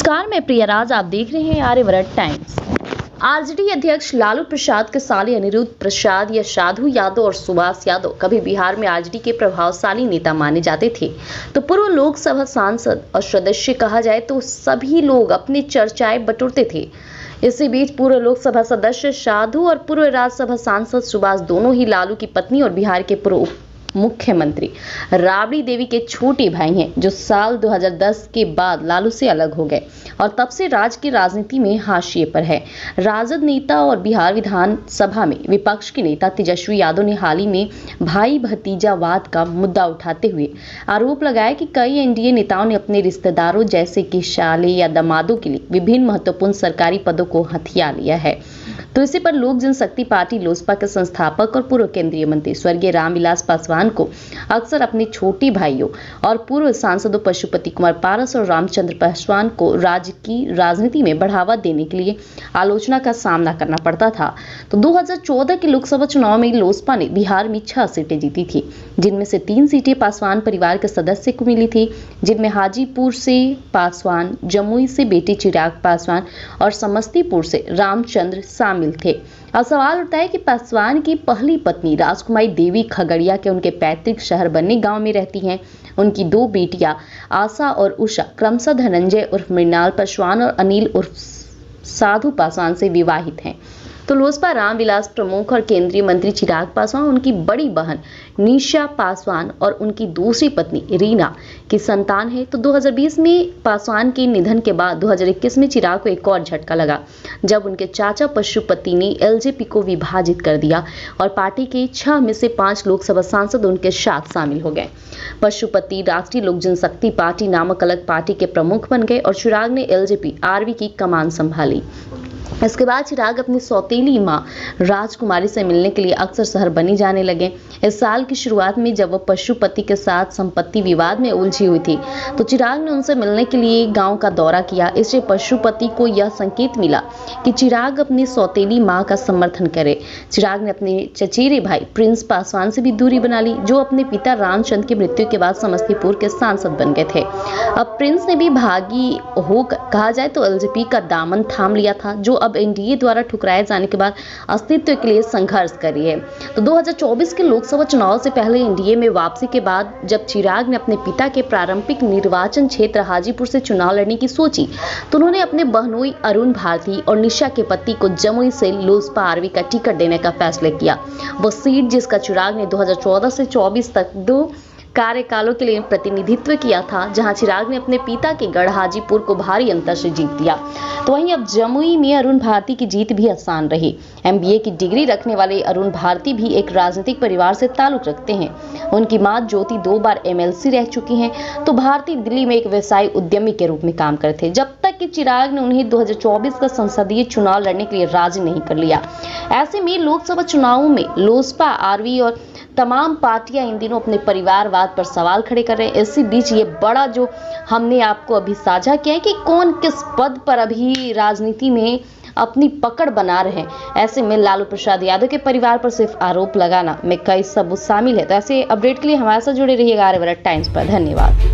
नमस्कार, मैं प्रिया राज। आप देख रहे हैं आर्यव्रत टाइम्स। आरजेडी अध्यक्ष लालू प्रसाद के साले अनिरुद्ध प्रसाद या साधु यादव और सुभाष यादव कभी बिहार में आरजेडी के प्रभावशाली नेता माने जाते थे, तो पूर्व लोकसभा सांसद और सदस्य कहा जाए तो सभी लोग अपनी चर्चाएं बटोरते थे। इसी बीच पूर्व लोकसभा सदस्य साधु और पूर्व राज्यसभा सांसद सुभाष दोनों ही लालू की पत्नी और बिहार के पूर्व मुख्यमंत्री राबड़ी देवी के छोटे भाई हैं, जो साल 2010 के बाद लालू से अलग हो गए और तब से राज्य की राजनीति में हाशिए पर है। राजद नेता और बिहार विधानसभा में विपक्ष के नेता तेजस्वी यादव ने हाल ही में भाई भतीजावाद का मुद्दा उठाते हुए आरोप लगाया कि कई एनडीए नेताओं ने अपने रिश्तेदारों जैसे कि साले या दामादों के लिए विभिन्न महत्वपूर्ण सरकारी पदों को हथिया लिया है। तो इसी पर लोक जनशक्ति पार्टी लोजपा के संस्थापक और पूर्व केंद्रीय मंत्री स्वर्गीय रामविलास पासवान को अक्सर अपने छोटे भाइयों और पूर्व सांसदों पशुपति कुमार पारस और रामचंद्र पासवान को राज्य की राजनीति में बढ़ावा देने के लिए आलोचना का सामना करना पड़ता था। तो 2014 के लोकसभा चुनाव में लोजपा ने बिहार में 6 सीटें जीती थी, जिनमें से 3 सीटें पासवान परिवार के सदस्य को मिली थी, जिनमें हाजीपुर से पासवान, जमुई से बेटे चिराग पासवान और समस्तीपुर से रामचंद्र शामिल थे। अब सवाल उठता है कि पासवान की पहली पत्नी राजकुमारी देवी खगड़िया के उनके पैतृक शहर बन्नी गांव में रहती हैं। उनकी 2 बेटियां आशा और उषा क्रमशः धनंजय उर्फ मृणाल पासवान और अनिल उर्फ साधु पासवान से विवाहित हैं। तो लोजपा रामविलास प्रमुख और केंद्रीय मंत्री चिराग पासवान, उनकी बड़ी बहन निशा पासवान और उनकी दूसरी पत्नी रीना की संतान है। तो 2020 में पासवान के निधन के बाद 2021 में चिराग को एक और झटका लगा, जब उनके चाचा पशुपति ने एलजेपी को विभाजित कर दिया और पार्टी के 6 में से 5 लोकसभा सांसद उनके साथ शामिल हो गए। पशुपति राष्ट्रीय लोक जनशक्ति पार्टी नामक अलग पार्टी के प्रमुख बन गए और चिराग ने एलजेपी आरवी की कमान संभाली। इसके बाद चिराग अपनी सौतेली मां राजकुमारी से मिलने के लिए अक्सर शहर बनी जाने लगे। इस साल की शुरुआत में जब वह पशुपति के साथ संपत्ति विवाद में उलझी हुई थी, तो चिराग ने उनसे मिलने के लिए गांव का दौरा किया। इससे पशुपति को यह संकेत मिला कि चिराग अपनी सौतेली मां का समर्थन करे। चिराग ने अपने चचेरे भाई प्रिंस पासवान से भी दूरी बना ली, जो अपने पिता रामचंद्र की मृत्यु के बाद समस्तीपुर के सांसद बन गए थे। अब प्रिंस ने भी भागी हो कहा जाए तो एलजेपी का दामन थाम लिया था, जो अब एनडीए द्वारा ठुकराए जाने के बाद अस्तित्व के लिए संघर्ष कर रही है। तो 2024 के लोकसभा चुनाव से पहले एनडीए में वापसी के बाद जब चिराग ने अपने पिता के प्रारंभिक निर्वाचन क्षेत्र हाजीपुर से चुनाव लड़ने की सोची, तो उन्होंने अपने बहनोई अरुण भारती और निशा के पति को जमुई से लोजपा आरवी का टिकट देने का फैसला किया। वो सीट जिसका चिराग ने 2014 से 24 तक 2 कार्यकालों के लिए प्रतिनिधित्व किया था, जहां चिराग ने अपने पिता के गढ़ हाजीपुर को भारी अंतर से जीत लिया। तो वहीं अब जमुई में अरुण भारती की जीत भी आसान रही। एमबीए की डिग्री रखने वाले अरुण भारती भी एक राजनीतिक परिवार से ताल्लुक रखते हैं। उनकी मां ज्योति 2 बार एमएलसी रह चुकी हैं। तो भारती दिल्ली में एक व्यवसायी उद्यमी के रूप में काम करते थे, जब तक कि चिराग ने उन्हें 2024 का संसदीय चुनाव लड़ने के लिए राजी नहीं कर लिया। ऐसे में लोकसभा चुनावों में लोजपा, आरवी और तमाम पार्टियां इन दिनों अपने परिवारवाद पर सवाल खड़े कर रहे हैं। इसी बीच ये बड़ा जो हमने आपको अभी साझा किया है कि कौन किस पद पर अभी राजनीति में अपनी पकड़ बना रहे हैं। ऐसे में लालू प्रसाद यादव के परिवार पर सिर्फ आरोप लगाना में कई सबूत शामिल है। तो ऐसे अपडेट के लिए हमारे साथ जुड़े रहिएगा आर्यव्रत टाइम्स पर। धन्यवाद।